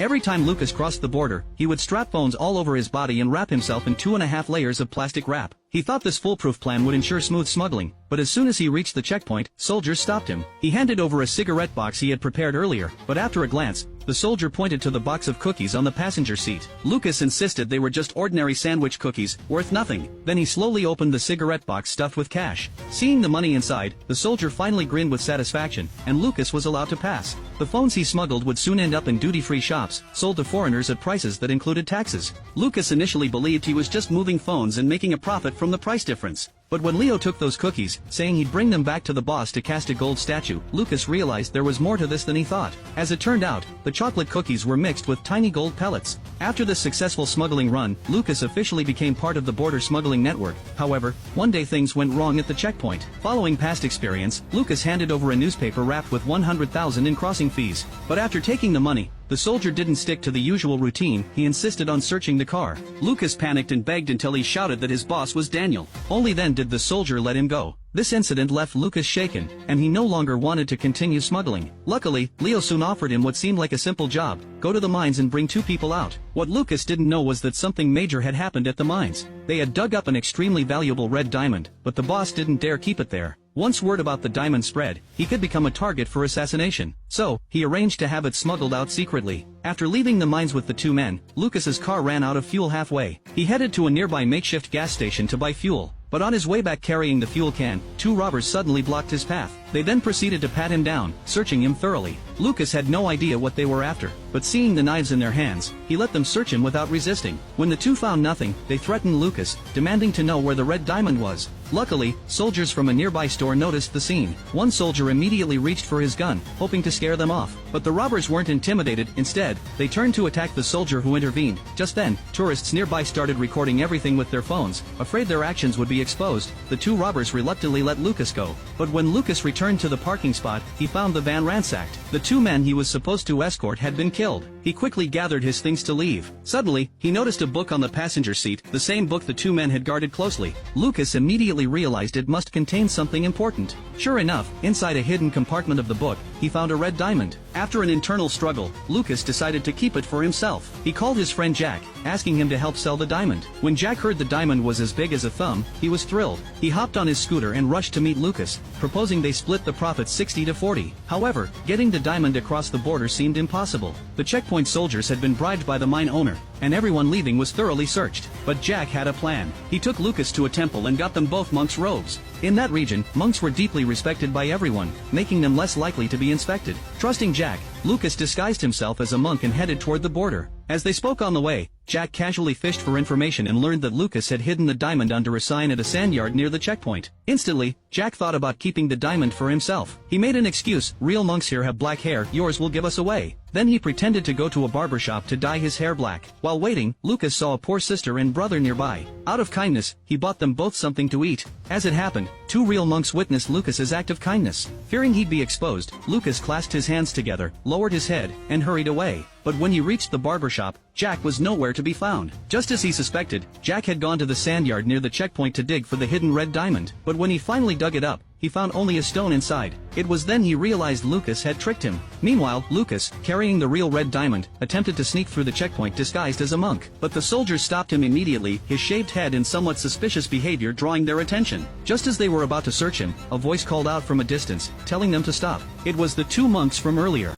Every time Lucas crossed the border, he would strap phones all over his body and wrap himself in 2.5 layers of plastic wrap. He thought this foolproof plan would ensure smooth smuggling, but as soon as he reached the checkpoint, soldiers stopped him. He handed over a cigarette box he had prepared earlier, but after a glance, the soldier pointed to the box of cookies on the passenger seat. Lucas insisted they were just ordinary sandwich cookies, worth nothing. Then he slowly opened the cigarette box stuffed with cash. Seeing the money inside, the soldier finally grinned with satisfaction, and Lucas was allowed to pass. The phones he smuggled would soon end up in duty-free shops, sold to foreigners at prices that included taxes. Lucas initially believed he was just moving phones and making a profit from the price difference. But when Leo took those cookies, saying he'd bring them back to the boss to cast a gold statue, Lucas realized there was more to this than he thought. As it turned out, the chocolate cookies were mixed with tiny gold pellets. After this successful smuggling run, Lucas officially became part of the border smuggling network. However, one day things went wrong at the checkpoint. Following past experience, Lucas handed over a newspaper wrapped with 100,000 in crossing fees. But after taking the money, the soldier didn't stick to the usual routine. He insisted on searching the car. Lucas panicked and begged until he shouted that his boss was Daniel. Only then did the soldier let him go. This incident left Lucas shaken, and he no longer wanted to continue smuggling. Luckily, Leo soon offered him what seemed like a simple job: go to the mines and bring 2 people out. What Lucas didn't know was that something major had happened at the mines. They had dug up an extremely valuable red diamond, but the boss didn't dare keep it there. Once word about the diamond spread, he could become a target for assassination. So, he arranged to have it smuggled out secretly. After leaving the mines with the 2 men, Lucas's car ran out of fuel halfway. He headed to a nearby makeshift gas station to buy fuel. But on his way back carrying the fuel can, 2 robbers suddenly blocked his path. They then proceeded to pat him down, searching him thoroughly. Lucas had no idea what they were after, but seeing the knives in their hands, he let them search him without resisting. When the 2 found nothing, they threatened Lucas, demanding to know where the red diamond was. Luckily, soldiers from a nearby store noticed the scene. One soldier immediately reached for his gun, hoping to scare them off. But the robbers weren't intimidated. Instead, they turned to attack the soldier who intervened. Just then, tourists nearby started recording everything with their phones. Afraid their actions would be exposed, the 2 robbers reluctantly let Lucas go. But when Lucas returned to the parking spot, he found the van ransacked. The 2 men he was supposed to escort had been killed. He quickly gathered his things to leave. Suddenly, he noticed a book on the passenger seat, the same book the 2 men had guarded closely. Lucas immediately realized it must contain something important. Sure enough, inside a hidden compartment of the book, he found a red diamond. After an internal struggle, Lucas decided to keep it for himself. He called his friend Jack, asking him to help sell the diamond. When Jack heard the diamond was as big as a thumb, he was thrilled. He hopped on his scooter and rushed to meet Lucas, proposing they split the profit 60-40. However, getting the diamond across the border seemed impossible. The checkpoint soldiers had been bribed by the mine owner, and everyone leaving was thoroughly searched. But Jack had a plan. He took Lucas to a temple and got them both monks' robes. In that region, monks were deeply respected by everyone, making them less likely to be inspected. Trusting Jack, Lucas disguised himself as a monk and headed toward the border. As they spoke on the way, Jack casually fished for information and learned that Lucas had hidden the diamond under a sign at a sandyard near the checkpoint. Instantly, Jack thought about keeping the diamond for himself. He made an excuse: real monks here have black hair, yours will give us away. Then he pretended to go to a barber shop to dye his hair black. While waiting, Lucas saw a poor sister and brother nearby. Out of kindness, he bought them both something to eat. As it happened, 2 real monks witnessed Lucas's act of kindness. Fearing he'd be exposed, Lucas clasped his hands together, lowered his head, and hurried away. But when he reached the barber shop, Jack was nowhere to be found. Just as he suspected, Jack had gone to the sandyard near the checkpoint to dig for the hidden red diamond. But when he finally dug it up, he found only a stone inside. It was then he realized Lucas had tricked him. Meanwhile, Lucas, carrying the real red diamond, attempted to sneak through the checkpoint disguised as a monk. But the soldiers stopped him immediately, his shaved head and somewhat suspicious behavior drawing their attention. Just as they were about to search him, a voice called out from a distance, telling them to stop. It was the 2 monks from earlier.